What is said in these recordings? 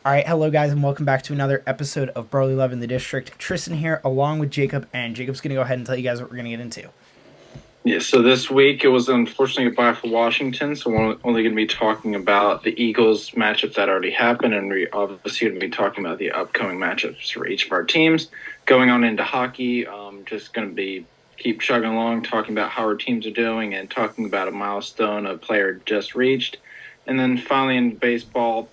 All right, hello guys, and welcome back to another episode of Broly Love in the District. Tristan here, along with Jacob, and Jacob's going to go ahead and tell you guys what we're going to get into. Yeah, so this week it was unfortunately a bye for Washington, so we're only going to be talking about the Eagles matchup that already happened, and we're obviously going to be talking about the upcoming matchups for each of our teams. Going on into hockey, just going to be keep chugging along, talking about how our teams are doing, and talking about a milestone a player just reached. And then finally in baseball,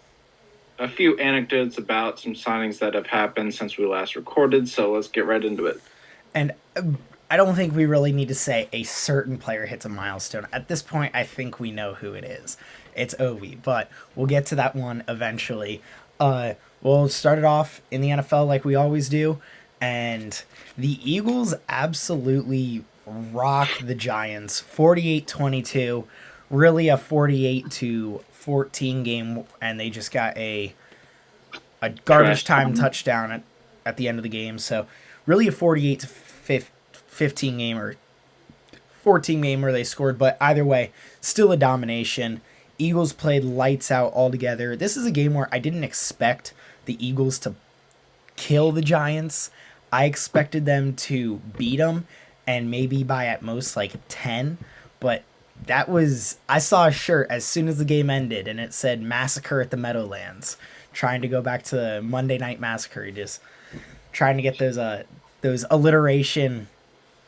a few anecdotes about some signings that have happened since we last recorded, so let's get right into it. And I don't think we really need to say a certain player hits a milestone. At this point, I think we know who it is. It's Ovi, but we'll get to that one eventually. We'll start it off in the NFL like we always do, and the Eagles absolutely rock the Giants 48-22. Really a 48 to 14 game, and they just got a garbage time touchdown at the end of the game. So really a 48 to 15 game or 14 game where they scored, but either way, still a domination. Eagles played lights out altogether. This is a game where I didn't expect the Eagles to kill the Giants. I expected them to beat them and maybe by at most like 10, but I saw a shirt as soon as the game ended and it said Massacre at the Meadowlands, trying to go back to the Monday Night Massacre, just trying to get those alliteration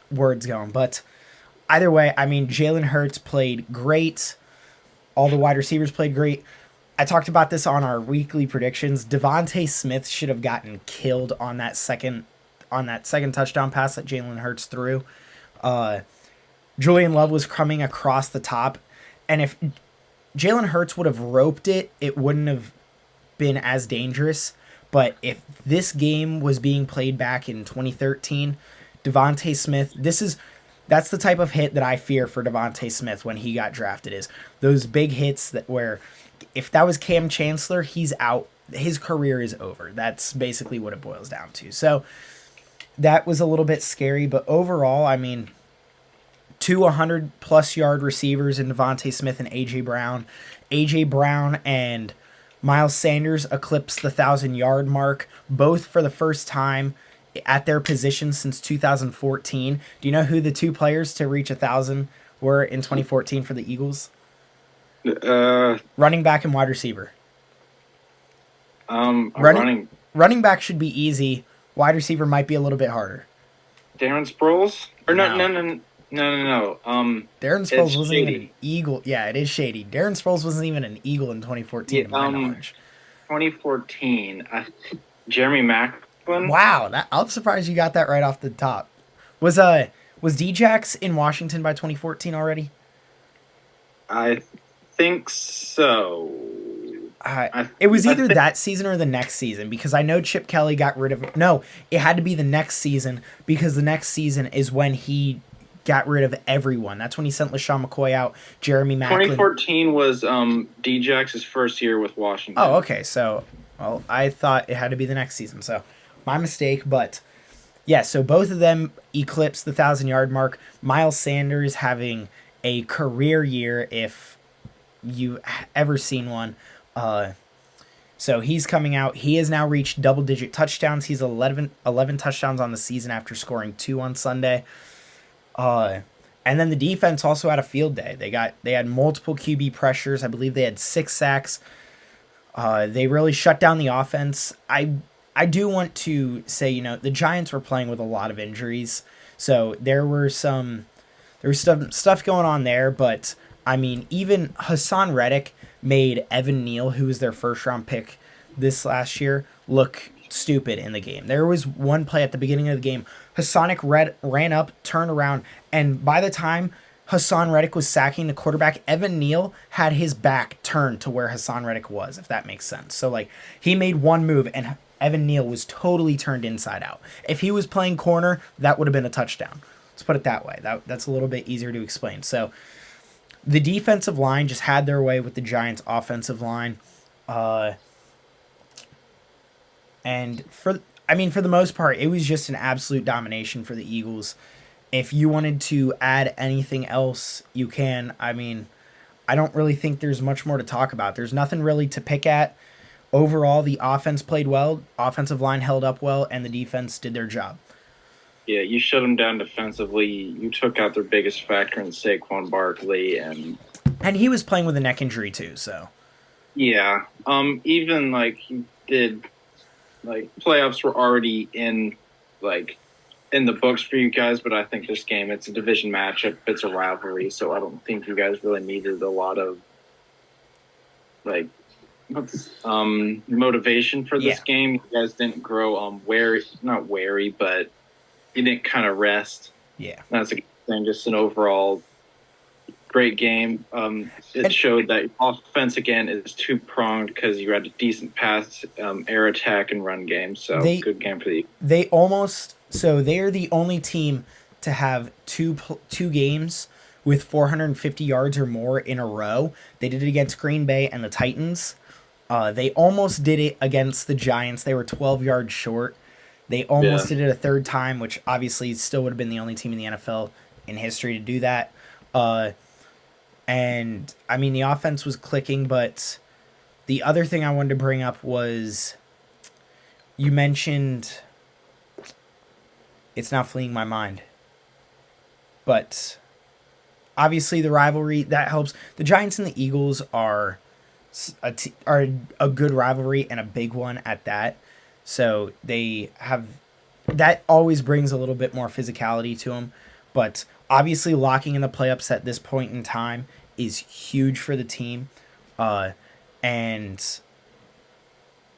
words going. But either way, I mean, Jalen Hurts played great. All the wide receivers played great. I talked about this on our weekly predictions. Devontae Smith should have gotten killed on that second touchdown pass that Jalen Hurts threw. Julian Love was coming across the top, and if Jalen Hurts would have roped it, it wouldn't have been as dangerous. But if this game was being played back in 2013, Devontae Smith, that's the type of hit that I fear for Devontae Smith when he got drafted, is those big hits that where if that was Cam Chancellor, he's out. His career is over. That's basically what it boils down to. So that was a little bit scary, but overall, I mean, 200-plus yard receivers in Devontae Smith and A.J. Brown. A.J. Brown and Miles Sanders eclipsed the 1,000-yard mark, both for the first time at their position since 2014. Do you know who the two players to reach 1,000 were in 2014 for the Eagles? Running back and wide receiver. Running back should be easy. Wide receiver might be a little bit harder. Darren Sproles? Or no. Darren Sproles wasn't even an Eagle. Yeah, it is shady. Darren Sproles wasn't even an Eagle in 2014, to my knowledge. 2014. Jeremy Maclin. Wow, I'm surprised you got that right off the top. Was Djax in Washington by 2014 already? I think so. It was either that season or the next season, because I know Chip Kelly got rid of... No, it had to be the next season, because the next season is when he got rid of everyone. That's when he sent LaShawn McCoy out, Jeremy Maclin. 2014 was Djax's first year with Washington. Oh, okay. So, well, I thought it had to be the next season. So, my mistake. But, yeah, so both of them eclipsed the 1,000-yard mark. Miles Sanders having a career year, if you ever seen one. So he's coming out. He has now reached double-digit touchdowns. He's 11 touchdowns on the season after scoring 2 on Sunday. And then the defense also had a field day. They had multiple QB pressures. I believe they had 6 sacks. They really shut down the offense. I do want to say, the Giants were playing with a lot of injuries, so there was some stuff going on there. But I mean, even Hassan Reddick made Evan Neal, who was their first-round pick this last year, look stupid in the game. There was one play at the beginning of the game. Hassan Reddick ran up, turned around, and by the time Hassan Reddick was sacking the quarterback, Evan Neal had his back turned to where Hassan Reddick was, if that makes sense. So, he made one move, and Evan Neal was totally turned inside out. If he was playing corner, that would have been a touchdown. Let's put it that way. That's a little bit easier to explain. So, the defensive line just had their way with the Giants' offensive line. And for the most part, it was just an absolute domination for the Eagles. If you wanted to add anything else, you can. I mean, I don't really think there's much more to talk about. There's nothing really to pick at. overall the offense played well, offensive line held up well, and the defense did their job. Yeah, you shut them down defensively. You took out their biggest factor in Saquon Barkley, and he was playing with a neck injury too, so yeah, even like he did, like playoffs were already like in the books for you guys, but I think this game, it's a division matchup, it's a rivalry, so I don't think you guys really needed a lot of like motivation for this game. You guys didn't grow not wary, but you didn't kind of rest. Yeah, that's a good thing. Just an overall great game. It showed that offense again is two pronged because you had a decent pass, air attack, and run game. So good game for the. They're the only team to have two games with 450 yards or more in a row. They did it against Green Bay and the Titans. They almost did it against the Giants. They were 12 yards short. They almost did it a third time, which obviously still would have been the only team in the NFL in history to do that. And, I mean, the offense was clicking, but the other thing I wanted to bring up was you mentioned, it's not fleeing my mind, but obviously the rivalry, that helps. The Giants and the Eagles are a good rivalry and a big one at that. So that always brings a little bit more physicality to them. But obviously locking in the playoffs at this point in time is huge for the team. And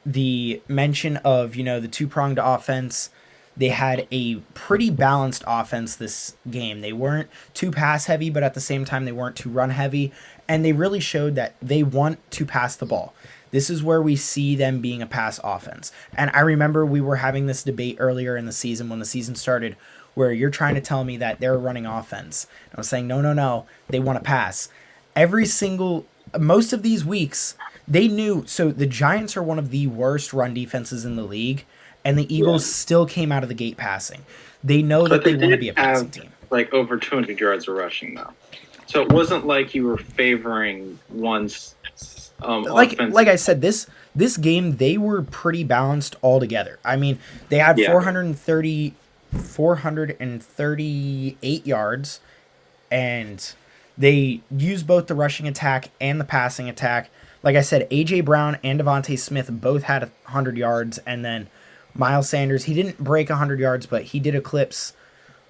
the mention of, the two-pronged offense, they had a pretty balanced offense this game. They weren't too pass-heavy, but at the same time, they weren't too run-heavy. And they really showed that they want to pass the ball. This is where we see them being a pass offense. And I remember we were having this debate earlier in the season when the season started where you're trying to tell me that they're running offense. And I was saying, no, they want to pass. Most of these weeks, they knew. So the Giants are one of the worst run defenses in the league, and the Eagles still came out of the gate passing. They know that they want to be a passing team. Like over 200 yards of rushing, though. So it wasn't like you were favoring one's offense. Like I said, this game, they were pretty balanced altogether. I mean, they had 438 yards, and they used both the rushing attack and the passing attack. Like I said, A.J. Brown and Devontae Smith both had 100 yards, and then Miles Sanders, he didn't break 100 yards, but he did eclipse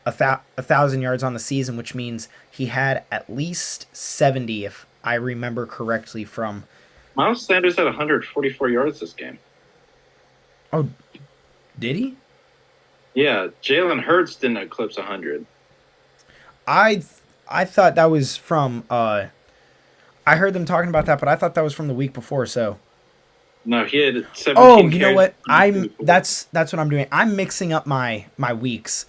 1,000 yards on the season, which means he had at least 70, if I remember correctly from... Miles Sanders had 144 yards this game. Oh, did he? Yeah, Jalen Hurts didn't eclipse 100. I thought that was from... I heard them talking about that, but I thought that was from the week before, so... No, he had 17 Oh, you know what? That's what I'm doing. I'm mixing up my weeks.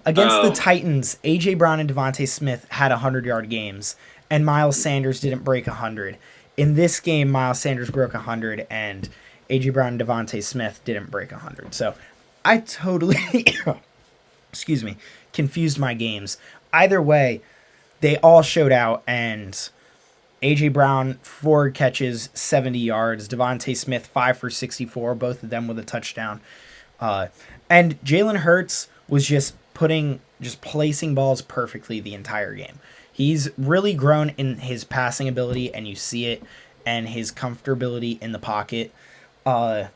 Against the Titans, A.J. Brown and Devontae Smith had 100-yard games, and Miles Sanders didn't break 100. In this game, Miles Sanders broke 100, and A.J. Brown and Devontae Smith didn't break 100. So I totally, confused my games. Either way, they all showed out, and A.J. Brown, 4 catches, 70 yards. Devontae Smith, 5 for 64, both of them with a touchdown. And Jalen Hurts was just placing balls perfectly the entire game. He's really grown in his passing ability, and you see it, and his comfortability in the pocket. The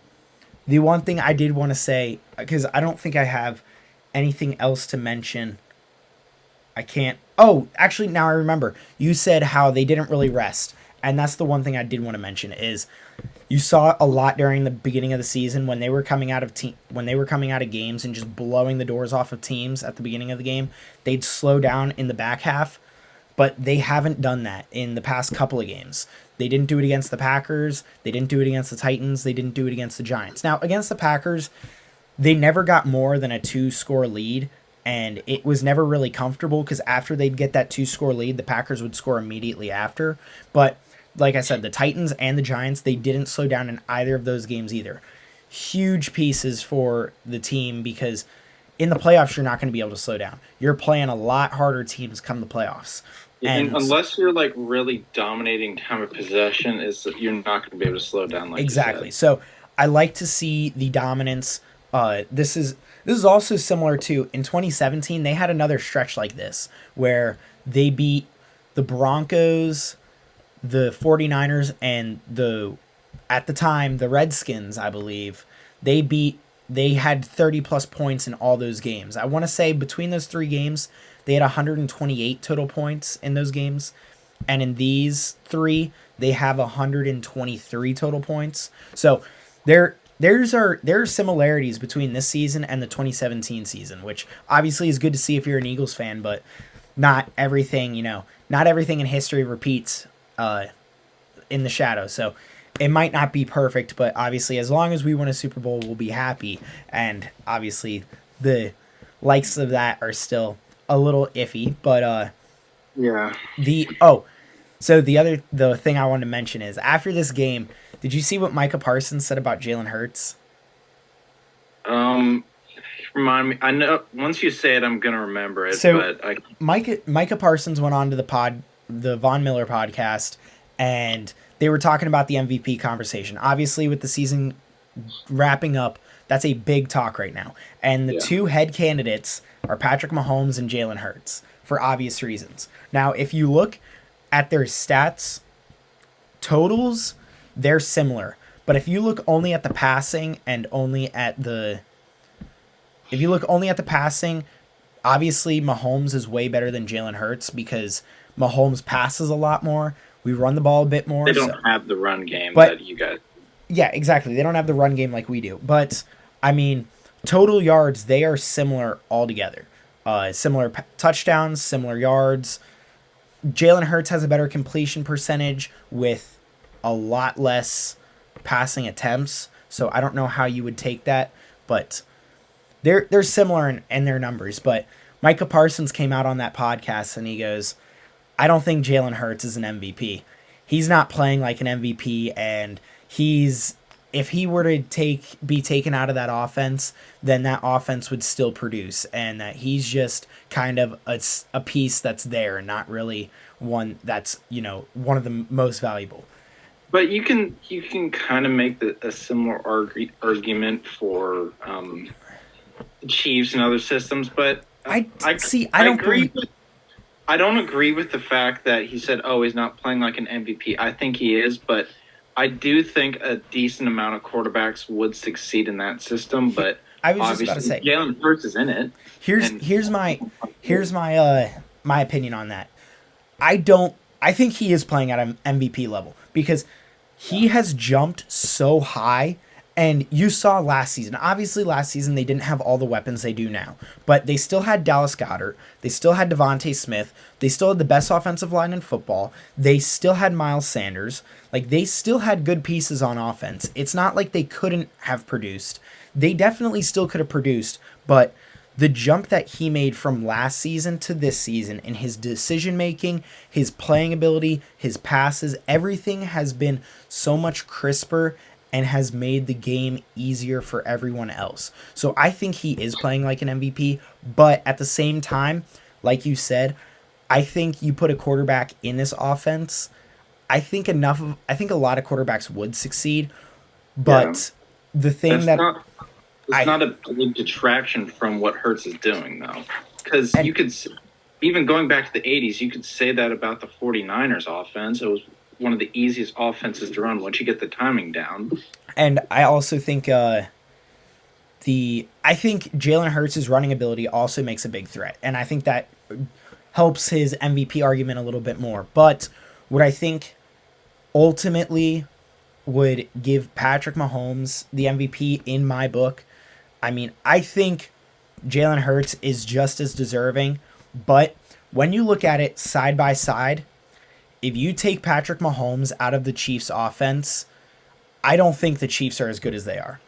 one thing I did want to say, because I don't think I have anything else to mention. I can't. Oh, actually, now I remember. You said how they didn't really rest. And that's the one thing I did want to mention is you saw a lot during the beginning of the season when they were coming out of games and just blowing the doors off of teams at the beginning of the game. They'd slow down in the back half, but they haven't done that in the past couple of games. They didn't do it against the Packers. They didn't do it against the Titans. They didn't do it against the Giants. Now, against the Packers, they never got more than a 2-score lead, and it was never really comfortable because after they'd get that 2-score lead, the Packers would score immediately after. But like I said, the Titans and the Giants, they didn't slow down in either of those games either. Huge pieces for the team because in the playoffs, you're not going to be able to slow down. You're playing a lot harder teams come the playoffs. And unless you're like really dominating time of possession, is you're not going to be able to slow down, like you exactly. said. So I like to see the dominance. This is also similar to in 2017 they had another stretch like this where they beat the Broncos, the 49ers, and the at the time the Redskins, I believe. They had 30 plus points in all those games. I want to say between those three games they had 128 total points in those games, and in these three they have 123 total points. So there are similarities between this season and the 2017 season, which obviously is good to see if you're an Eagles fan, but not everything in history repeats uh, in the shadow. So it might not be perfect, but obviously as long as we win a Super Bowl, we'll be happy. And obviously the likes of that are still a little iffy, but Yeah. the thing I wanted to mention is after this game, did you see what Micah Parsons said about Jalen Hurts? Um, Remind me. I know once you say it, I'm gonna remember it. So But I Micah Parsons went on to the Von Miller podcast, and they were talking about the MVP conversation. Obviously, with the season wrapping up, that's a big talk right now. And the yeah. two head candidates are Patrick Mahomes and Jalen Hurts for obvious reasons. Now, if you look at their stats totals, they're similar. But if you look only at the passing and only at the if you look only at the passing, obviously Mahomes is way better than Jalen Hurts because Mahomes passes a lot more. We run the ball a bit more. They don't have the run game But that you guys. yeah, exactly. They don't have the run game like we do. But I mean, total yards, they are similar altogether. Similar touchdowns, similar yards. Jalen Hurts has a better completion percentage with a lot less passing attempts. So I don't know how you would take that, but they're similar in their numbers. But Micah Parsons came out on that podcast and he goes, I don't think Jalen Hurts is an MVP. He's not playing like an MVP, and if he were to be taken out of that offense, then that offense would still produce, and that he's just kind of a piece that's there, not really one that's one of the most valuable. But you can kind of make a similar argument for the Chiefs and other systems, but I don't agree. I don't agree with the fact that he said, "Oh, he's not playing like an MVP." I think he is, but I do think a decent amount of quarterbacks would succeed in that system. But I was just about to say Jalen Hurts is in it. Here's my opinion on that. I think he is playing at an MVP level because he has jumped so high. And you saw last season. Obviously, last season they didn't have all the weapons they do now. But they still had Dallas Goedert. They still had Devontae Smith. They still had the best offensive line in football. They still had Miles Sanders. Like, they still had good pieces on offense. It's not like they couldn't have produced. They definitely still could have produced. But the jump that he made from last season to this season in his decision making, his playing ability, his passes, everything has been so much crisper and has made the game easier for everyone else. So I think he is playing like an MVP, but at the same time, like you said, I think you put a quarterback in this offense, I think a lot of quarterbacks would succeed, but the thing it's not a big detraction from what Hurts is doing though. Cuz you could even going back to the 80s, you could say that about the 49ers offense. It was one of the easiest offenses to run once you get the timing down. And I also think I think Jalen Hurts' running ability also makes a big threat, and I think that helps his MVP argument a little bit more. But what I think ultimately would give Patrick Mahomes the MVP in my book, I mean, I think Jalen Hurts is just as deserving, but when you look at it side by side, if you take Patrick Mahomes out of the Chiefs offense, I don't think the Chiefs are as good as they are.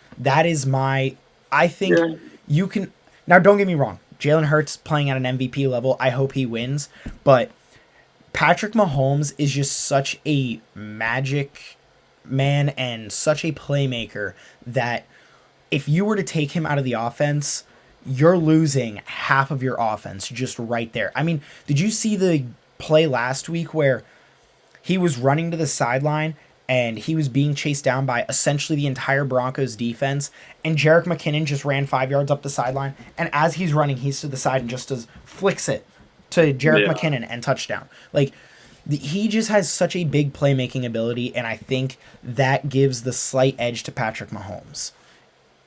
I think you can, now don't get me wrong, Jalen Hurts playing at an MVP level, I hope he wins, but Patrick Mahomes is just such a magic man and such a playmaker that if you were to take him out of the offense, you're losing half of your offense just right there. I mean, did you see play last week where he was running to the sideline and he was being chased down by essentially the entire Broncos defense. And Jerick McKinnon just ran 5 yards up the sideline. And as he's running, he's to the side and just flicks it to Jerick Yeah. McKinnon and touchdown. Like, he just has such a big playmaking ability, and I think that gives the slight edge to Patrick Mahomes.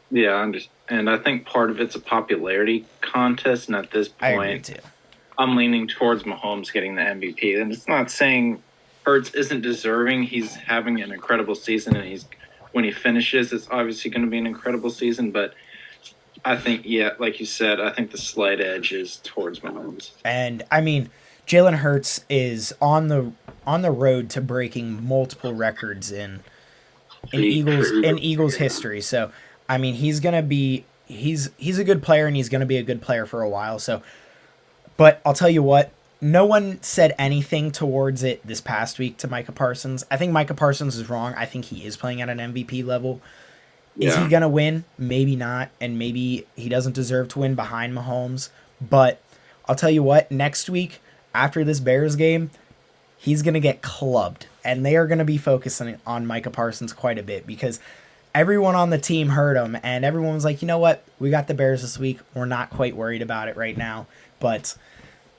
Yeah, and I think part of it's a popularity contest, and at this I agree point, too. I'm leaning towards Mahomes getting the MVP. And it's not saying Hurts isn't deserving. He's having an incredible season, and when he finishes, it's obviously going to be an incredible season. But I think, yeah, like you said, I think the slight edge is towards Mahomes. And I mean, Jalen Hurts is on the road to breaking multiple records in Eagles history. So I mean, he's a good player, and he's going to be a good player for a while. So, but I'll tell you what, no one said anything towards it this past week to Micah Parsons. I think Micah Parsons is wrong. I think he is playing at an MVP level. Is he going to win? Maybe not, and maybe he doesn't deserve to win behind Mahomes. But I'll tell you what, next week, after this Bears game, he's going to get clubbed. And they are going to be focusing on Micah Parsons quite a bit because everyone on the team heard him, and everyone was like, you know what? We got the Bears this week. We're not quite worried about it right now. But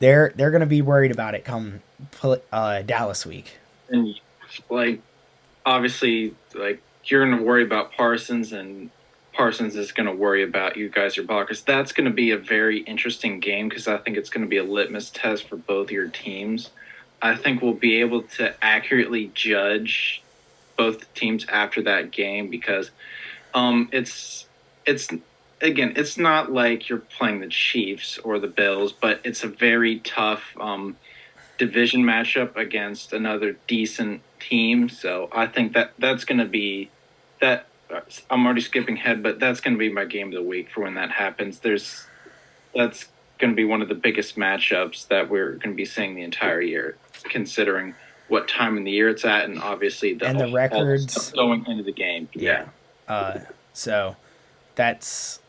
they're going to be worried about it come Dallas week. And, like, obviously, like, you're going to worry about Parsons, and Parsons is going to worry about you guys, your blockers. That's going to be a very interesting game because I think it's going to be a litmus test for both your teams. I think we'll be able to accurately judge both teams after that game because it's again, it's not like you're playing the Chiefs or the Bills, but it's a very tough division matchup against another decent team. So I think that's going to be that. I'm already skipping ahead, but that's going to be my game of the week for when that happens. That's going to be one of the biggest matchups that we're going to be seeing the entire year, considering what time in the year it's at, and obviously the records going into the game. Yeah. So that's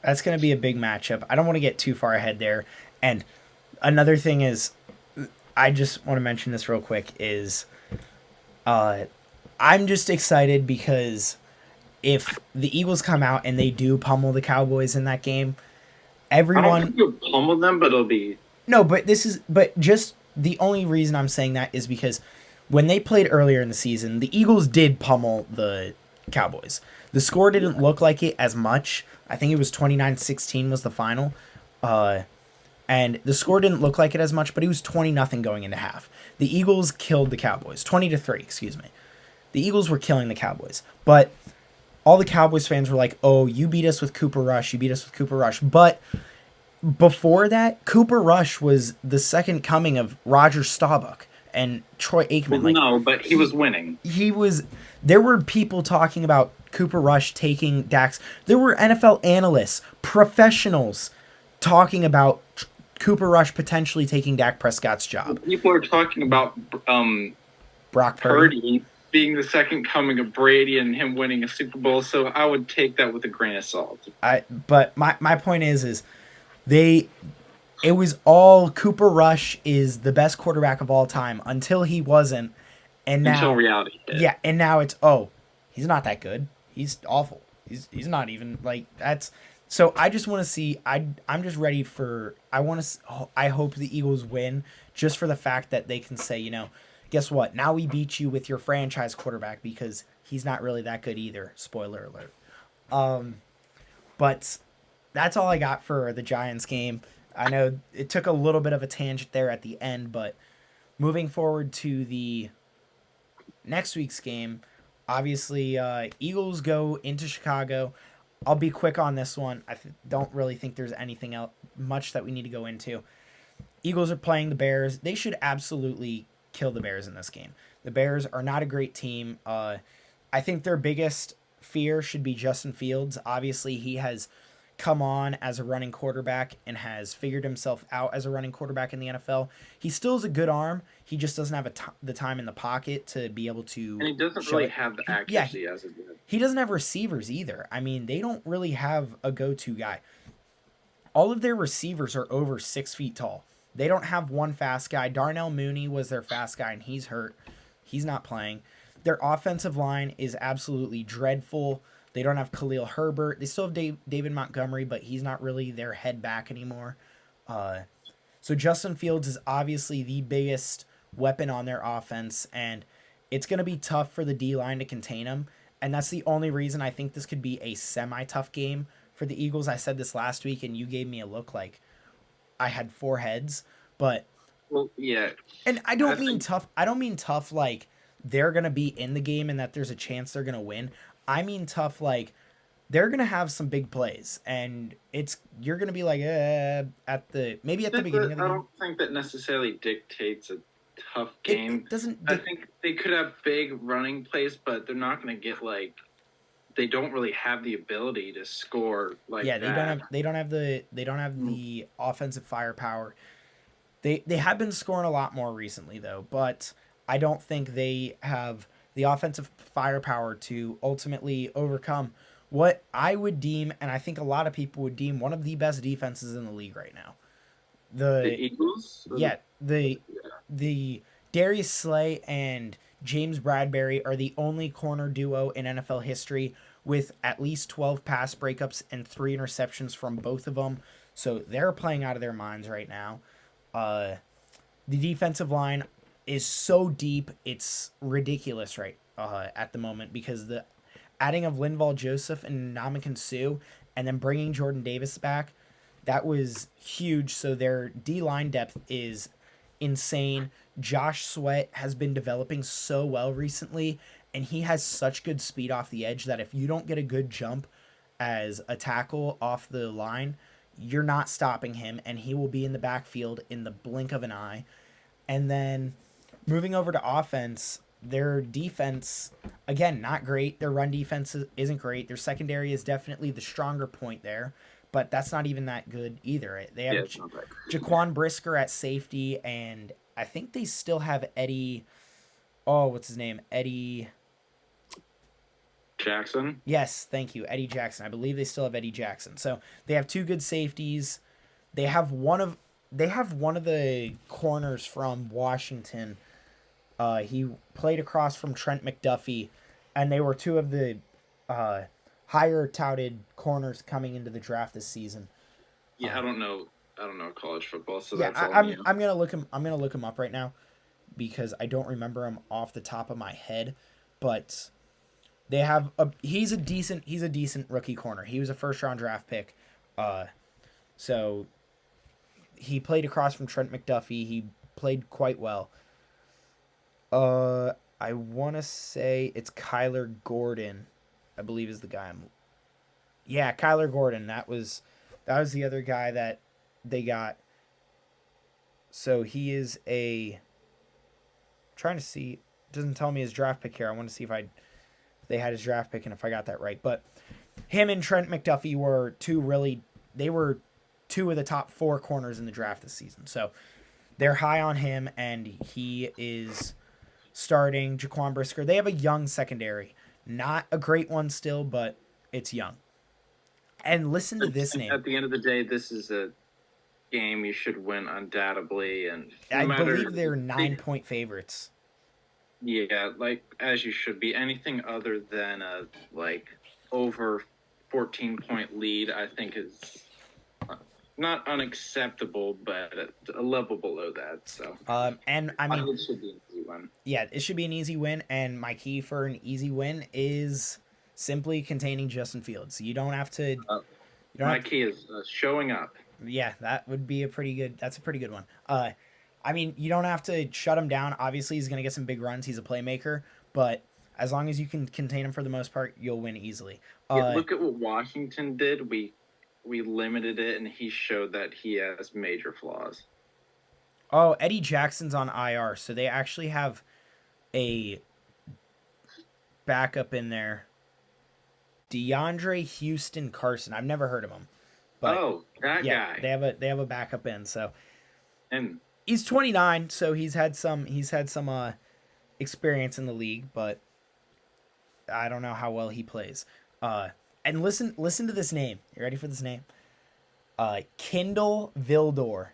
going to be a big matchup. I don't want to get too far ahead there. And another thing is, I just want to mention this real quick is, I'm just excited because if the Eagles come out and they do pummel the Cowboys in that game, everyone. I don't think you'll pummel them, but it'll be. No, but just the only reason I'm saying that is because when they played earlier in the season, the Eagles did pummel the Cowboys. The score didn't look like it as much. I think it was 29-16 was the final. And the score didn't look like it as much, but it was 20-0 going into half. The Eagles killed the Cowboys. 20-3, excuse me. The Eagles were killing the Cowboys. But all the Cowboys fans were like, oh, you beat us with Cooper Rush. You beat us with Cooper Rush. But before that, Cooper Rush was the second coming of Roger Staubach and Troy Aikman. Well, no, but he was winning. There were people talking about Cooper Rush taking Dak's. There were NFL analysts, professionals talking about Cooper Rush potentially taking Dak Prescott's job. People are talking about Brock Purdy being the second coming of Brady and him winning a Super Bowl. So I would take that with a grain of salt. But my point is it was all Cooper Rush is the best quarterback of all time until he wasn't, and now until reality hit. Yeah, and now it's he's not that good. He's awful. He's not even like that's. So I just want to see. I'm just ready for. I hope the Eagles win just for the fact that they can say, guess what? Now we beat you with your franchise quarterback because he's not really that good either. Spoiler alert. But that's all I got for the Giants game. I know it took a little bit of a tangent there at the end, but moving forward to the next week's game, obviously Eagles go into Chicago. I'll be quick on this one. I don't really think there's anything else much that we need to go into. Eagles are playing the Bears. They should absolutely kill the Bears in this game. The Bears are not a great team. I think their biggest fear should be Justin Fields. Obviously, he has come on as a running quarterback and has figured himself out as a running quarterback in the NFL. He still has a good arm. He just doesn't have the time in the pocket to be able to. And he doesn't really have the accuracy as a good. He doesn't have receivers either. I mean, they don't really have a go-to guy. All of their receivers are over 6 feet tall. They don't have one fast guy. Darnell Mooney was their fast guy, and he's hurt. He's not playing. Their offensive line is absolutely dreadful. They don't have Khalil Herbert. They still have David Montgomery, but he's not really their head back anymore. So Justin Fields is obviously the biggest weapon on their offense, and it's going to be tough for the D line to contain him. And that's the only reason I think this could be a semi-tough game for the Eagles. I said this last week, and you gave me a look like I had four heads, but Well, yeah. and I don't mean tough. I don't mean tough like they're gonna be in the game and that there's a chance they're gonna win. I mean tough like they're gonna have some big plays, and you're gonna be like at the maybe at the beginning of the I game. don't think that necessarily dictates a tough game. It doesn't. I think they could have big running plays, but they're not going to get like they don't really have the ability to score like Yeah, that. they don't have the offensive firepower. They have been scoring a lot more recently though, but I don't think they have the offensive firepower to ultimately overcome what I would deem, and I think a lot of people would deem, one of the best defenses in the league right now. The The Eagles, yeah, the yeah. the Darius Slay and James Bradbury are the only corner duo in NFL history with at least 12 pass breakups and 3 interceptions from both of them. So they're playing out of their minds right now. Uh, the defensive line is so deep, it's ridiculous right at the moment because the adding of Linval Joseph and Ndamukong Suh and then bringing Jordan Davis back, that was huge. So their D line depth is insane. Josh Sweat has been developing so well recently, and he has such good speed off the edge that if you don't get a good jump as a tackle off the line, you're not stopping him, and he will be in the backfield in the blink of an eye. And then moving over to offense, their defense, again, not great. Their run defense isn't great. Their secondary is definitely the stronger point there, but that's not even that good either. They have It's not that great. Jaquan Brisker at safety, and I think they still have Eddie. Oh, what's his name? Eddie. Jackson. Yes, thank you, Eddie Jackson. I believe they still have Eddie Jackson. So they have two good safeties. They have one of the corners from Washington. He played across from Trent McDuffie, and they were two of the higher touted corners coming into the draft this season. Yeah, I don't know. I don't know college football, so Yeah, that's all. I'm gonna look him. I'm gonna look him up right now because I don't remember him off the top of my head. But they have he's a decent rookie corner. He was a first round draft pick. So he played across from Trent McDuffie. He played quite well. I want to say it's Kyler Gordon, I believe is the guy. Yeah, Kyler Gordon. That was the other guy that they got. So he is trying to see. It doesn't tell me his draft pick here. I want to see if they had his draft pick and if I got that right. But him and Trent McDuffie were two of the top 4 corners in the draft this season. So they're high on him, and he is starting Jaquan Brisker. They have a young secondary. Not a great one still, but it's young. And listen to this name. At the end of the day, this is a game you should win undoubtedly, and I believe they're 9-point favorites. Yeah, like as you should be. Anything other than a like over 14-point lead, I think is not unacceptable, but a level below that. So, and I mean, it should be an easy win. Yeah, it should be an easy win, and my key for an easy win is simply containing Justin Fields. You don't have to. My key is showing up. Yeah, that would be That's a pretty good one. I mean, you don't have to shut him down. Obviously, he's going to get some big runs. He's a playmaker, but as long as you can contain him for the most part, you'll win easily. Look at what Washington did. We limited it, and he showed that he has major flaws. Oh, Eddie Jackson's on IR, so they actually have a backup in there. DeAndre Houston Carson. I've never heard of him. But that guy. They have a backup in, so and he's 29, so he's had some experience in the league, but I don't know how well he plays. And listen to this name. You ready for this name? Kindle Vildor.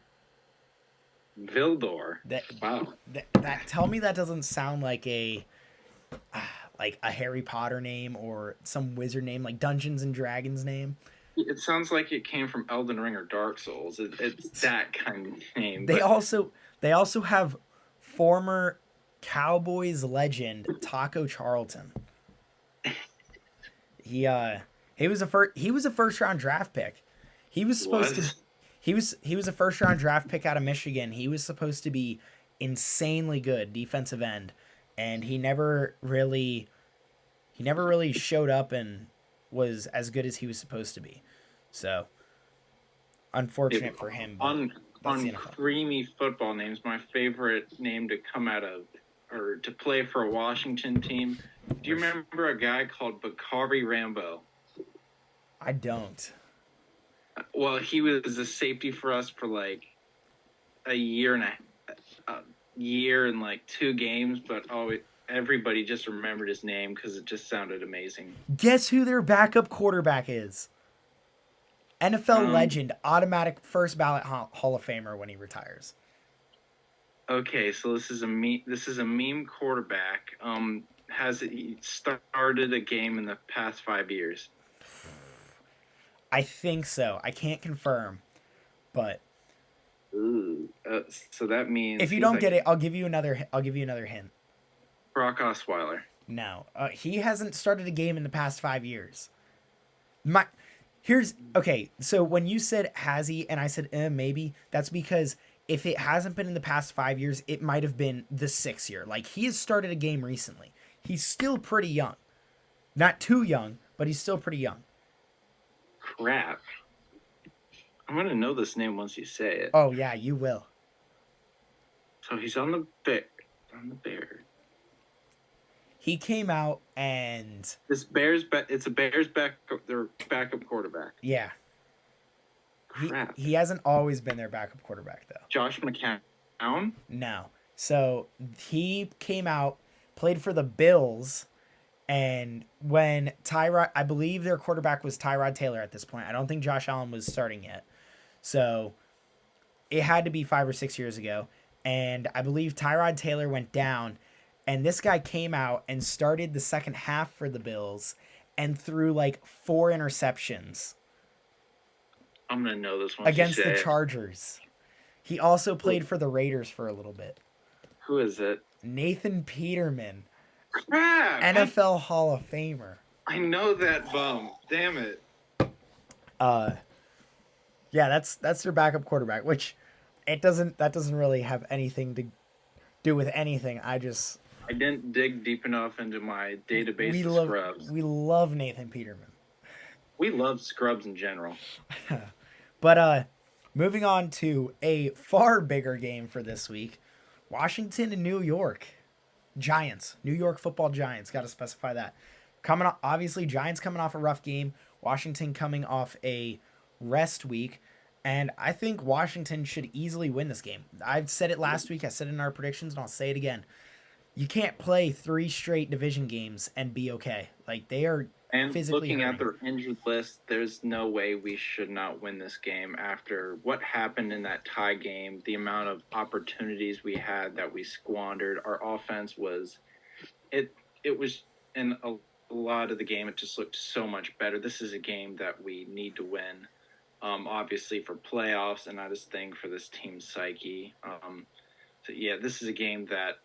Vildor. That Wow. that tell me that doesn't sound like a Harry Potter name or some wizard name, like Dungeons and Dragons name. It sounds like it came from Elden Ring or Dark Souls. It's that kind of name, They but also they also have former Cowboys legend Taco Charlton. He uh he was a first round draft pick. He was supposed to was. he was a first round draft pick out of Michigan. He was supposed to be insanely good defensive end, and he never really showed up and was as good as he was supposed to be. So unfortunate for him, but that's the On NFL. creamy football names, my favorite name to come out of or to play for a Washington team. Do you remember a guy called Bakari Rambo? I don't. Well, he was a safety for us for like a year and a year and like 2 games, but everybody just remembered his name because it just sounded amazing. Guess who their backup quarterback is? NFL Um, legend, automatic first ballot Hall of Famer when he retires. okay, so this is a meme quarterback. Has he started a game in the past 5 years? I think so. I can't confirm, but Ooh, so that means if you he's don't get like it, I'll give you another. I'll give you another hint. Brock Osweiler. No, he hasn't started a game in the past 5 years. My here's okay. So when you said has he, and I said maybe, that's because if it hasn't been in the past 5 years, it might have been the 6th year. Like he has started a game recently. He's still pretty young, not too young, but he's still pretty young. Crap. I'm gonna know this name once you say it. Oh yeah, you will. So he's on the bear. On the Bears. He came out and It's a Bears their backup quarterback. yeah, Crap. he hasn't always been their backup quarterback though. Josh McCown. No. So he came out, played for the Bills, and when Tyrod, I believe their quarterback was Tyrod Taylor at this point. I don't think Josh Allen was starting yet. So it had to be 5 or 6 years ago. And I believe Tyrod Taylor went down, and this guy came out and started the second half for the Bills and threw like 4 interceptions I'm gonna know this once you against the say it. Chargers. He also played for the Raiders for a little bit. Who is it? Nathan Peterman, Crap! NFL Hall of Famer. I know that bum. Damn it. Uh, yeah, that's their backup quarterback, which that doesn't really have anything to do with anything. I didn't dig deep enough into my database we of love scrubs. we love Nathan Peterman. We love scrubs in general. But moving on to a far bigger game for this week, Washington and New York Giants, New York Football Giants. Got to specify that. Coming off, obviously, Giants coming off a rough game. Washington coming off a rest week. And I think Washington should easily win this game. I've said it last week. I said it in our predictions, and I'll say it again. You can't play 3 straight division games and be okay. Like, they are And physically looking hurting. at their injured list, there's no way we should not win this game after what happened in that tie game, the amount of opportunities we had that we squandered. Our offense was it was in a lot of the game it just looked so much better. This is a game that we need to win. Obviously for playoffs, and I just think for this team's psyche. So yeah, this is a game that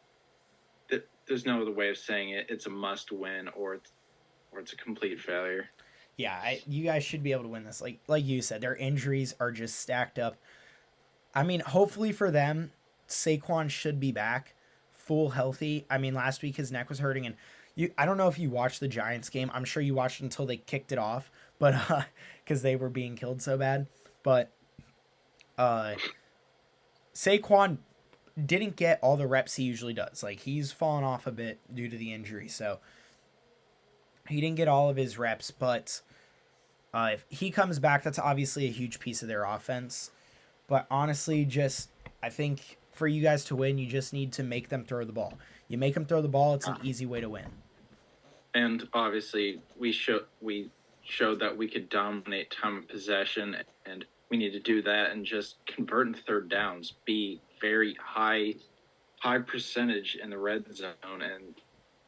there's no other way of saying it. It's a must win, or it's a complete failure. Yeah, you guys should be able to win this. Like you said, their injuries are just stacked up. I mean, hopefully for them, Saquon should be back, full healthy. I mean, last week his neck was hurting, and I don't know if you watched the Giants game. I'm sure you watched until they kicked it off, but because they were being killed so bad. But uh, Saquon didn't get all the reps he usually does. Like he's fallen off a bit due to the injury, so he didn't get all of his reps. But if he comes back, that's obviously a huge piece of their offense. But honestly, just I think for you guys to win, you just need to make them throw the ball. You make them throw the ball, it's an easy way to win. And obviously, we showed that we could dominate time of possession, and we need to do that and just convert in third downs. Be very high percentage in the red zone, and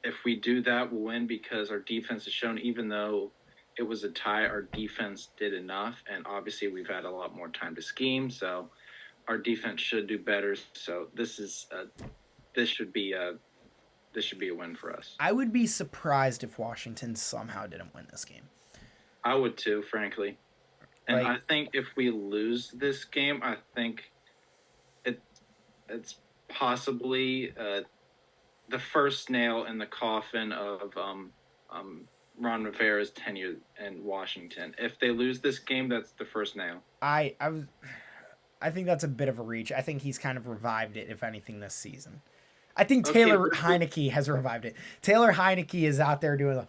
if we do that, we'll win because our defense has shown, even though it was a tie, our defense did enough, and obviously we've had a lot more time to scheme, so our defense should do better. So this should be a this should be a win for us. I would be surprised if Washington somehow didn't win this game. I would too, frankly. And Like, I think if we lose this game, I think it it's possibly the first nail in the coffin of Ron Rivera's tenure in Washington. If they lose this game, that's the first nail. I think that's a bit of a reach. I think he's kind of revived it, if anything, this season. I think Okay, Taylor Heineke has revived it. Taylor Heineke is out there doing the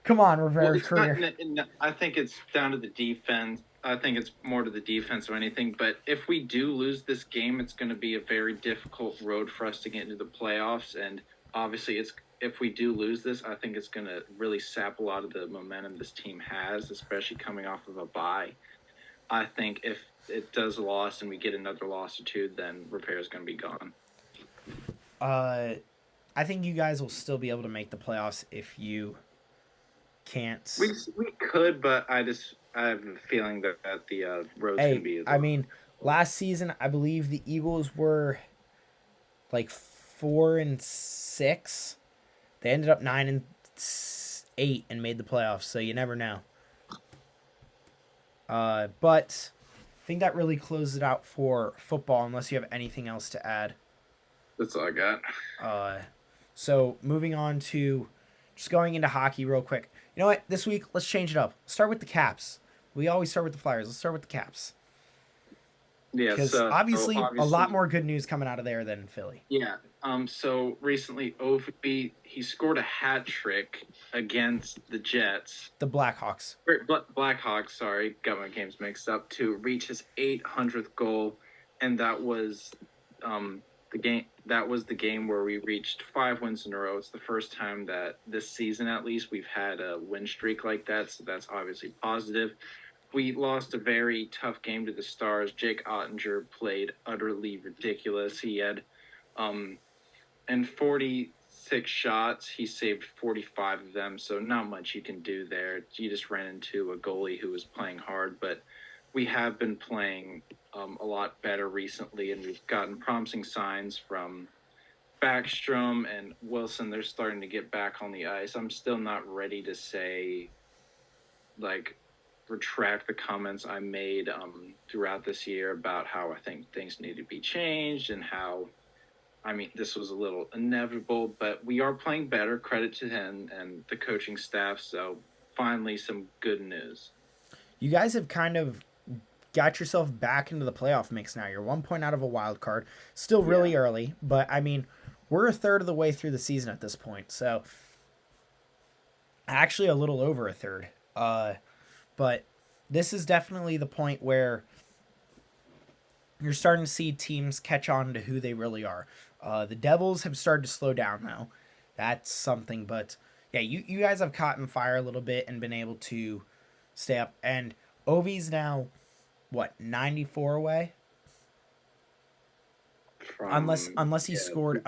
come on, Rivera's career. I think it's down to the defense. I think it's more to the defense or anything. But if we do lose this game, it's going to be a very difficult road for us to get into the playoffs. And obviously, if we do lose this, I think it's going to really sap a lot of the momentum this team has, especially coming off of a bye. I think if it does loss and we get another loss or two, then Rivera's going to be gone. I think you guys will still be able to make the playoffs if you can't. We could, but I have a feeling that the road's going to be. I mean, last season I believe the Eagles were like 4-6. They ended up 9-8 and made the playoffs. So you never know. But I think that really closes it out for football. Unless you have anything else to add. That's all I got. So moving on to just going into hockey real quick. You know what? This week, let's change it up. Start with the Caps. We always start with the Flyers. Let's start with the Caps. Yeah, Because obviously, a lot more good news coming out of there than Philly. Yeah. So recently, Ovi he scored a hat trick against the Jets. The Blackhawks. Blackhawks. Sorry, got my games mixed up. To reach his 800th goal, and that was the game. That was the game where we reached 5 wins in a row. It's the first time that this season, at least, we've had a win streak like that. So that's obviously positive. We lost a very tough game to the Stars. Jake Ottinger played utterly ridiculous. He had, in 46 shots, he saved 45 of them. So not much you can do there. You just ran into a goalie who was playing hard. But we have been playing a lot better recently, and we've gotten promising signs from Backstrom and Wilson. They're starting to get back on the ice. I'm still not ready to say, retract the comments I made throughout this year about how I think things need to be changed and how, this was a little inevitable, but we are playing better. Credit to him and the coaching staff. So finally, some good news. You guys have kind of got yourself back into the playoff mix now. You're 1 point out of a wild card. Still really early, but we're a third of the way through the season at this point. So actually a little over a third. But this is definitely the point where you're starting to see teams catch on to who they really are. The Devils have started to slow down now. That's something. But yeah, you guys have caught in fire a little bit and been able to stay up. And Ovi's now, 94 away? Unless he scored.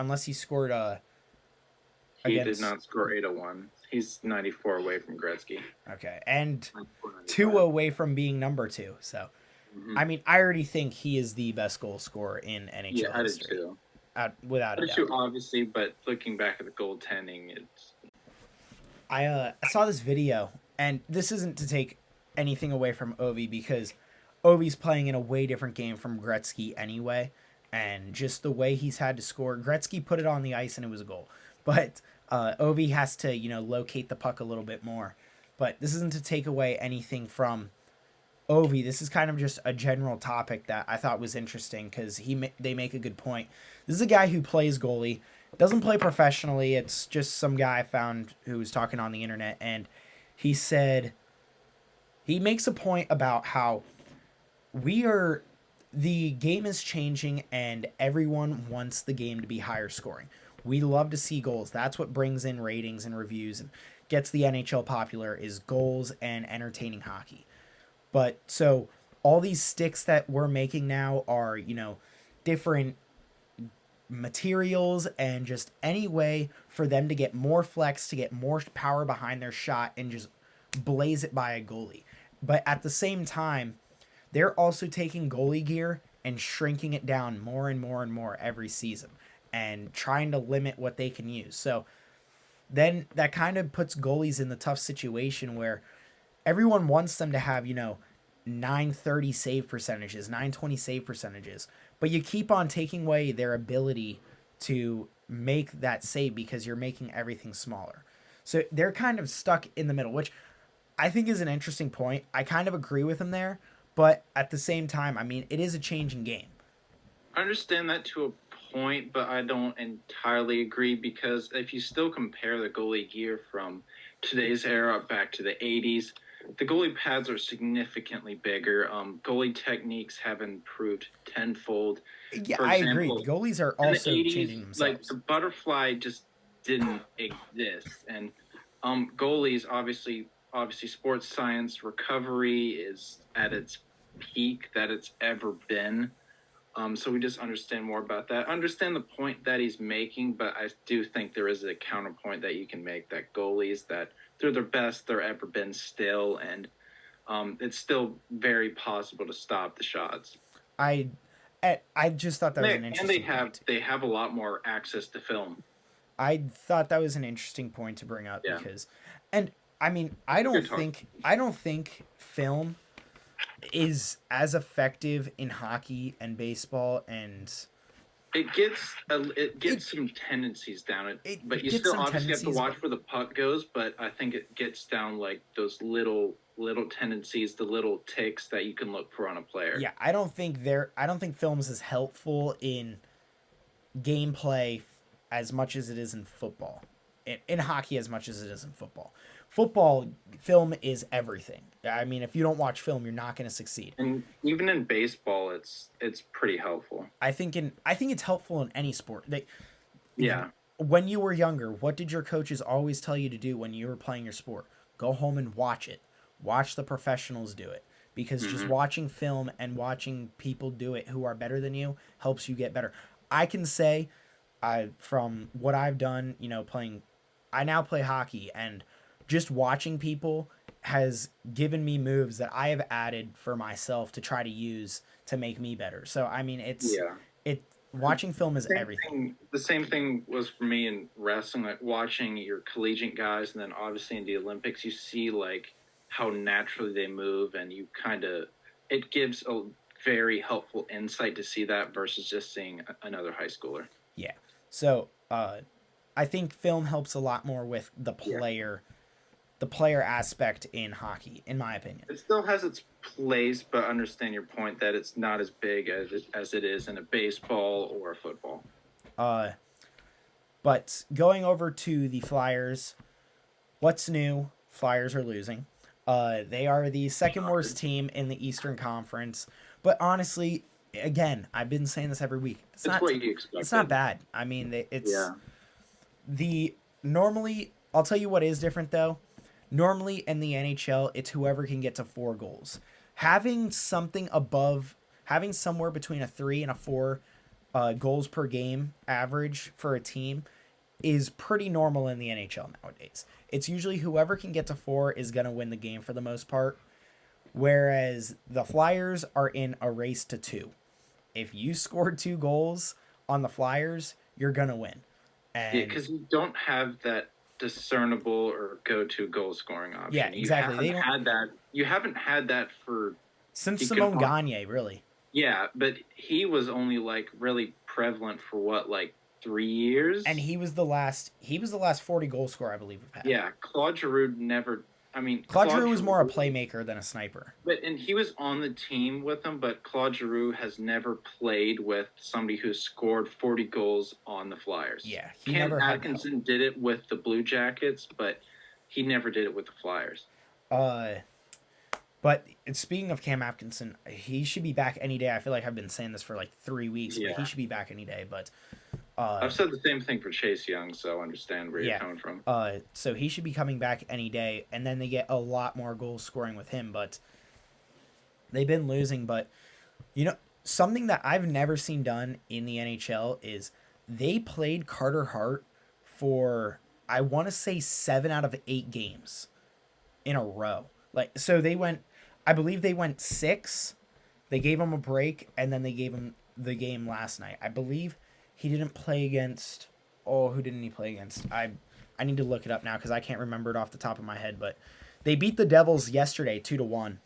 He did not score 801. He's 94 away from Gretzky. Okay, and 2 away from being number 2. So, I already think he is the best goal scorer in NHL history. I did too. Without a doubt. Obviously, but looking back at the goaltending, it's. I saw this video, and this isn't to take anything away from Ovi because Ovi's playing in a way different game from Gretzky anyway, and just the way he's had to score. Gretzky put it on the ice and it was a goal, but Ovi has to locate the puck a little bit more. But this isn't to take away anything from Ovi. This is kind of just a general topic that I thought was interesting because they make a good point. This is a guy who plays goalie, doesn't play professionally. It's just some guy I found who was talking on the internet, and he said he makes a point about how the game is changing and everyone wants the game to be higher scoring. We love to see goals. That's what brings in ratings and reviews and gets the NHL popular is goals and entertaining hockey. But so all these sticks that we're making now are, different materials and just any way for them to get more flex, to get more power behind their shot and just blaze it by a goalie. But at the same time, they're also taking goalie gear and shrinking it down more and more and more every season and trying to limit what they can use. So then that kind of puts goalies in the tough situation where everyone wants them to have, 930 save percentages, 920 save percentages, but you keep on taking away their ability to make that save because you're making everything smaller. So they're kind of stuck in the middle, which I think is an interesting point. I kind of agree with him there, but at the same time, I mean, it is a changing game. I understand that to a point, but I don't entirely agree because if you still compare the goalie gear from today's era back to the 80s, the goalie pads are significantly bigger. Goalie techniques have improved tenfold. Yeah, For I agree. example, Goalies are in the also 80s, changing like themselves. the butterfly just didn't exist. And goalies, obviously sports science recovery is at its peak that it's ever been. So we just understand more about that. Understand the point that he's making, but I do think there is a counterpoint that you can make that goalies that they're the best they're ever been still, and it's still very possible to stop the shots. I I just thought that was an And they interesting have point. they have a lot more access to film. I thought that was an interesting point to bring up Yeah, because, and I mean, good talk. I don't think film is as effective in hockey and baseball, and It it gets some tendencies down it, but it you gets still some obviously have to tendencies, watch but where the puck goes. But I think it gets down like those little tendencies, the little ticks that you can look for on a player. yeah, I don't think film is as helpful in gameplay as much as it is in football. In hockey as much as it is in football. Football film is everything. I mean, if you don't watch film, you're not going to succeed. And even in baseball, it's pretty helpful. I think it's helpful in any sport. Yeah. When you were younger, what did your coaches always tell you to do when you were playing your sport? Go home and watch it. Watch the professionals do it. Because just Hmm. watching film and watching people do it who are better than you helps you get better. I can say, from what I've done, playing, I now play hockey, and just watching people has given me moves that I have added for myself to try to use to make me better. So I mean, Yeah. it watching film is Same everything. thing. The same thing was for me in wrestling, like watching your collegiate guys, and then obviously in the Olympics, you see like how naturally they move, and you kind of it gives a very helpful insight to see that versus just seeing another high schooler. Yeah. So I think film helps a lot more with Yeah, the player aspect in hockey, in my opinion. it still has its place, but understand your point that it's not as big as it is in a baseball or a football. Uh, but going over to the Flyers, what's new? Flyers are losing. They are the second Shocker. worst team in the Eastern Conference. But honestly, again, I've been saying this every week. It's what you It's not expected. bad. I mean, it's Yeah. the normally. I'll tell you what is different though. Normally in the NHL, it's whoever can get to 4 goals. Having something above, having somewhere between a 3 and a 4 goals per game average for a team is pretty normal in the NHL nowadays. It's usually whoever can get to 4 is going to win the game for the most part, whereas the Flyers are in a race to 2. If you scored 2 goals on the Flyers, you're going to win. Yeah, And because you don't have that discernible or go-to goal scoring yeah, option. exactly. They don't You haven't had that for since you can Simone Gagne, really. yeah, but he was only like really prevalent for what like And 3 years. he was the last 40 goal scorer I believe we've had. Yeah, Claude Giroux never. I mean, Claude Claude Giroux was more a Giroux, playmaker than a sniper. but and he was on the team with them. But Claude Giroux has never played with somebody who scored 40 goals on the Flyers. Yeah, he Cam never had the help. Atkinson did it with the Blue Jackets, but he never did it with the Flyers. Uh but speaking of Cam Atkinson, he should be back any day. I feel like I've been saying this for like 3 weeks, but he Yeah. should be back any day. But I've said the same thing for Chase Young, so I understand where you're yeah, coming from. so he should be coming back any day, and then they get a lot more goals scoring with him. But they've been losing. But you know, something that I've never seen done in the NHL is they played Carter Hart for, I want to say, 7 out of 8 games in a row. Like, so they went, I believe they went six. They gave him a break, and then they gave him the game last night. I believe he didn't play against. Oh, who didn't he play against? I need to look it up now because I can't remember it off the top of my head. But they beat the Devils yesterday 2-1,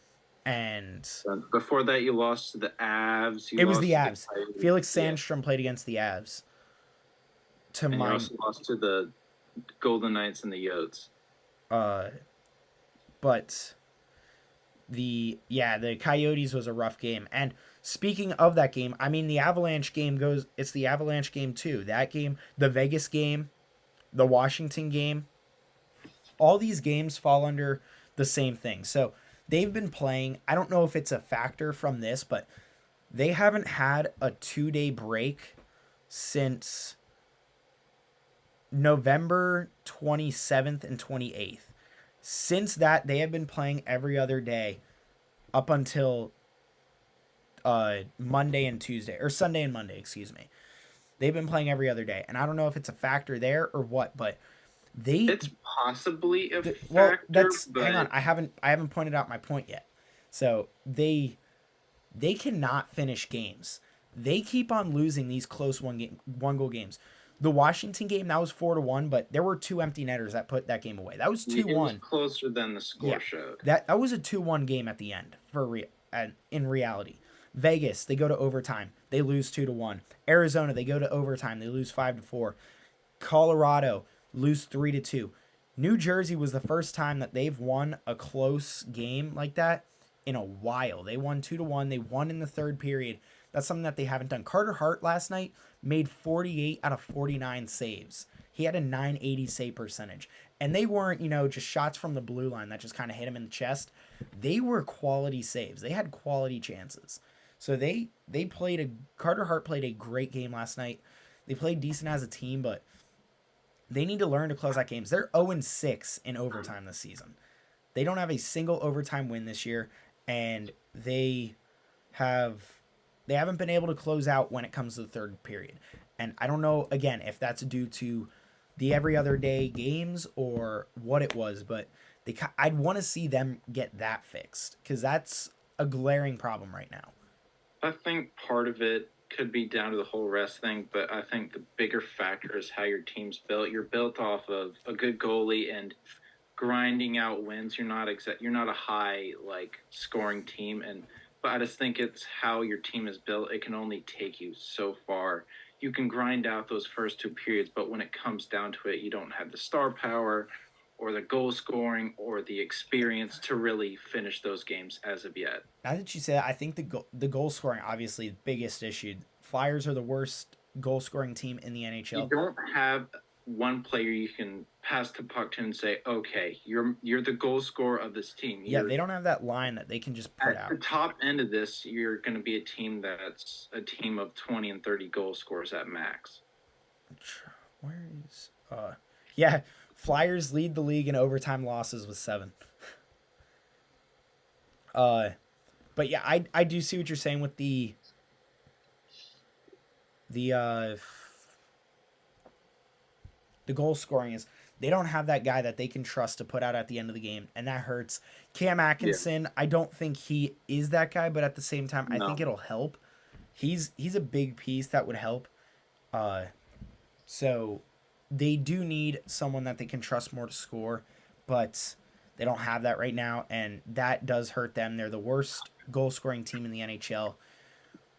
and Before that, you lost to the Avs. You it was the lost to the Avs. Coyotes. Felix Yeah, Sandstrom played against the Avs. To and you mine, also lost to the Golden Knights and the Yotes. uh, but the Coyotes was a rough game. And speaking of that game, I mean the Avalanche game goes. It's the Avalanche game too. That game, the Vegas game, the Washington game. All these games fall under the same thing. So they've been playing. I don't know if it's a factor from this, but they haven't had a 2-day break since November 27th and 28th. Since that, they have been playing every other day up until Monday and Tuesday, or Sunday and Monday, excuse me. They've been playing every other day, and I don't know if it's a factor there or what, but they It's possibly a well, factor, that's hang on. but I haven't pointed out my point yet. So they cannot finish games. They keep on losing these close one goal games. The Washington game, that was 4-1, but there were two empty netters that put that game away. That was two it was one. closer than the score Yeah, showed. that was a 2-1 game at the end in reality. Vegas, they go to overtime, they lose 2-1. Arizona, they go to overtime, they lose 5-4. Colorado lose 3-2. New Jersey was the first time that they've won a close game like that in a while. They won 2-1. They won in the third period. That's something that they haven't done. Carter Hart last night made 48 out of 49 saves. He had a 980 save percentage. And they weren't, just shots from the blue line that just kind of hit him in the chest. They were quality saves. They had quality chances. So Carter Hart played a great game last night. They played decent as a team, but they need to learn to close out games. They're 0-6 in overtime this season. They don't have a single overtime win this year, and they haven't been able to close out when it comes to the third period. And I don't know, again, if that's due to the every other day games or what it was, but I'd want to see them get that fixed because that's a glaring problem right now. I think part of it could be down to the whole rest thing, but I think the bigger factor is how your team's built. You're built off of a good goalie and grinding out wins. You're not a high scoring team, but I just think it's how your team is built. It can only take you so far. You can grind out those first two periods, but when it comes down to it, you don't have the star power or the goal scoring or the experience to really finish those games as of yet. Now that you say that, I think the goal scoring obviously the biggest issue. Flyers are the worst goal scoring team in the You NHL. don't have one player you can pass the puck to and say, "Okay, you're the goal scorer of this team." Yeah, they don't have that line that they can just put At the out. top end of this, you're going to be a team that's a team of 20 and 30 goal scorers at max. Where is yeah, Flyers lead the league in overtime losses with 7. But yeah, I do see what you're saying with the the goal scoring is they don't have that guy that they can trust to put out at the end of the game, and that hurts. Cam Yeah. Atkinson, I don't think he is that guy, but at the same time, I think No. it'll help. He's a big piece that would help. So they do need someone that they can trust more to score, but they don't have that right now, and that does hurt them. They're the worst goal scoring team in the NHL.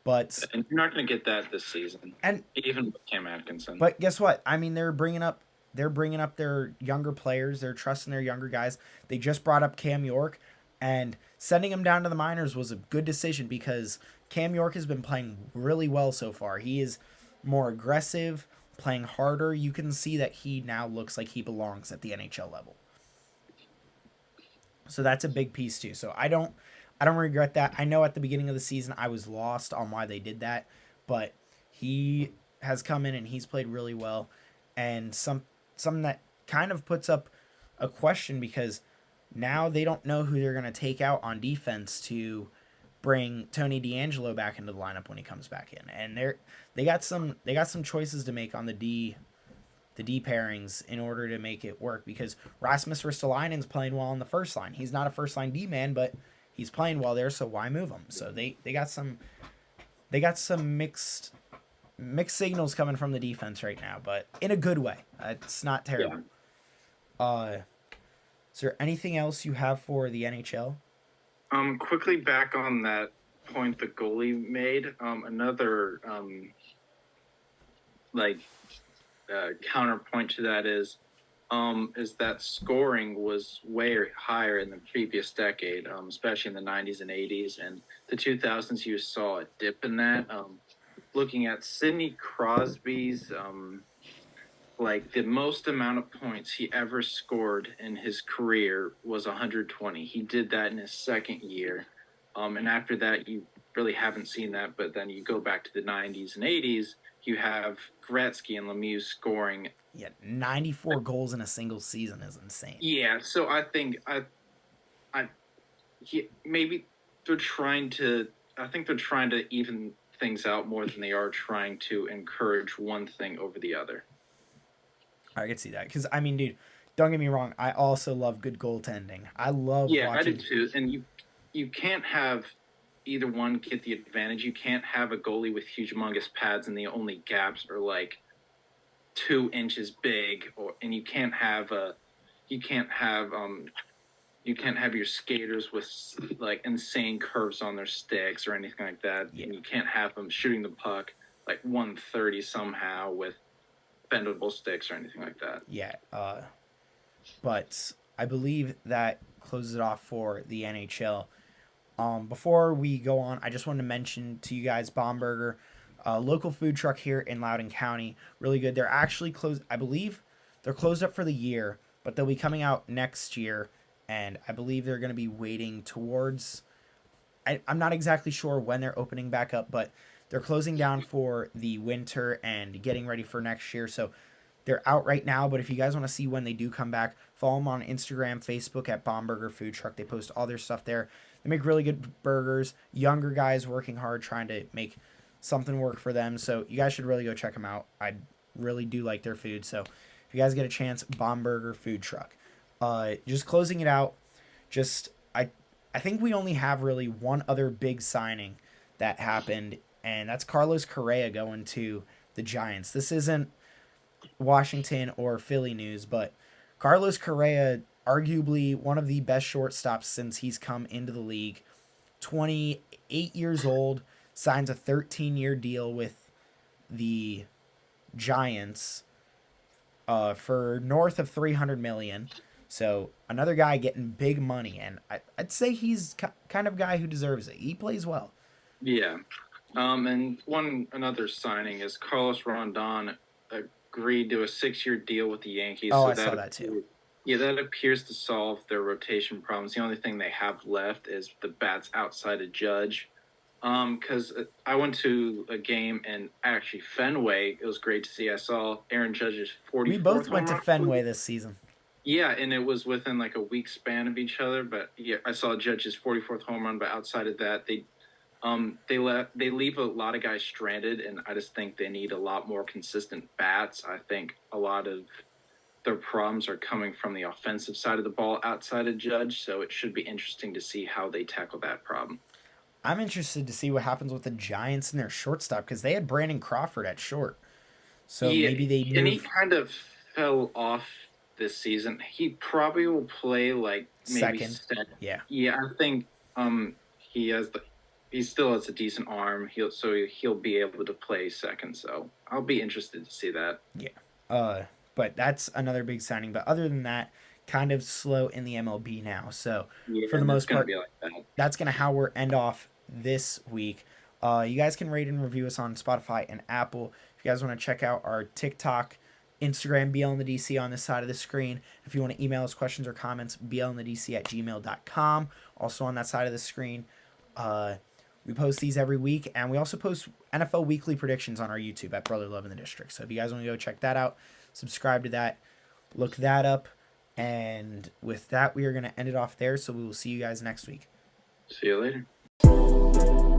But And you're not going to get that this season, and even with Cam Atkinson. but guess what? I mean, they're bringing up their younger players. They're trusting their younger guys. They just brought up Cam York, and sending him down to the minors was a good decision because Cam York has been playing really well so far. He is more aggressive, playing harder. You can see that he now looks like he belongs at the NHL level. So that's a big piece too. So I don't regret that. I know at the beginning of the season I was lost on why they did that, but he has come in and he's played really well, and something that kind of puts up a question because now they don't know who they're going to take out on defense to bring Tony D'Angelo back into the lineup when he comes back in, and they got some choices to make on the D pairings in order to make it work, because Rasmus Ristolainen's playing well on the first line. He's not a first line D man, but he's playing well there, so why move him? So they got some mixed signals coming from the defense right now, but in a good way. It's not terrible. Yeah. Is there anything else you have for the NHL? Quickly back on that point the goalie made. Another counterpoint to that is that scoring was way higher in the previous decade, especially in the 90s and 80s, and the 2000s. You saw a dip in that. Looking at Sidney Crosby's the most amount of points he ever scored in his career was 120. He did that in his second year. And after that, you really haven't seen that. But then you go back to the 90s and 80s, you have Gretzky and Lemieux scoring. Yeah, 94 goals in a single season is insane. Yeah, so I think maybe they're trying to even things out more than they are trying to encourage one thing over the other. I could see that, because I mean, dude, don't get me wrong, I also love good goaltending. I love watching. I do too, and you can't have either one get the advantage. You can't have a goalie with humongous pads and the only gaps are like 2 inches big, and you can't have your skaters with like insane curves on their sticks or anything like that. Yeah. And you can't have them shooting the puck like 130 somehow with bendable sticks or anything like that. Yeah, but I believe that closes it off for the NHL. Before we go on, I just wanted to mention to you guys Bomberger, local food truck here in Loudoun County. Really good. They're actually closed. I believe they're closed up for the year, but they'll be coming out next year, and I believe they're going to be waiting towards... I'm not exactly sure when they're opening back up, but they're closing down for the winter and getting ready for next year. So they're out right now, but if you guys want to see when they do come back, follow them on Instagram, Facebook at Bomberger Food Truck. They post all their stuff there. They make really good burgers. Younger guys working hard trying to make something work for them. So you guys should really go check them out. I really do like their food. So if you guys get a chance, Bomberger Food Truck. Just closing it out, I think we only have really one other big signing that happened, and that's Carlos Correa going to the Giants. This isn't Washington or Philly news, but Carlos Correa, arguably one of the best shortstops since he's come into the league, 28 years old, signs a 13-year deal with the Giants for north of $300 million. So another guy getting big money, and I'd say he's kind of guy who deserves it. He plays well. Yeah. And another signing is Carlos Rondon agreed to a 6-year deal with the Yankees. Oh, so I saw that too. Yeah, that appears to solve their rotation problems. The only thing they have left is the bats outside of Judge. Because I went to a game in actually Fenway. It was great to see. I saw Aaron Judge's 44th. We both went to Fenway this season. Yeah, and it was within like a week span of each other. But yeah, I saw Judge's 44th home run. But outside of that, they leave a lot of guys stranded, and I just think they need a lot more consistent bats. I think a lot of their problems are coming from the offensive side of the ball outside of Judge. So it should be interesting to see how they tackle that problem. I'm interested to see what happens with the Giants and their shortstop, because they had Brandon Crawford at short. So maybe they move... And he kind of fell off this season. He probably will play like maybe second. Yeah. Yeah, I think he still has a decent arm. He'll be able to play second. So I'll be interested to see that. Yeah. But that's another big signing. But other than that, kind of slow in the MLB now. So for the most part, that's going to how we're end off this week. You guys can rate and review us on Spotify and Apple. If you guys want to check out our TikTok, Instagram, BL in the DC on this side of the screen. If you want to email us questions or comments, blinthedc@gmail.com. Also on that side of the screen. We post these every week, and we also post NFL weekly predictions on our YouTube at Brother Love in the District. So if you guys want to go check that out, subscribe to that, look that up. And with that, we are going to end it off there. So we will see you guys next week. See you later. Peace.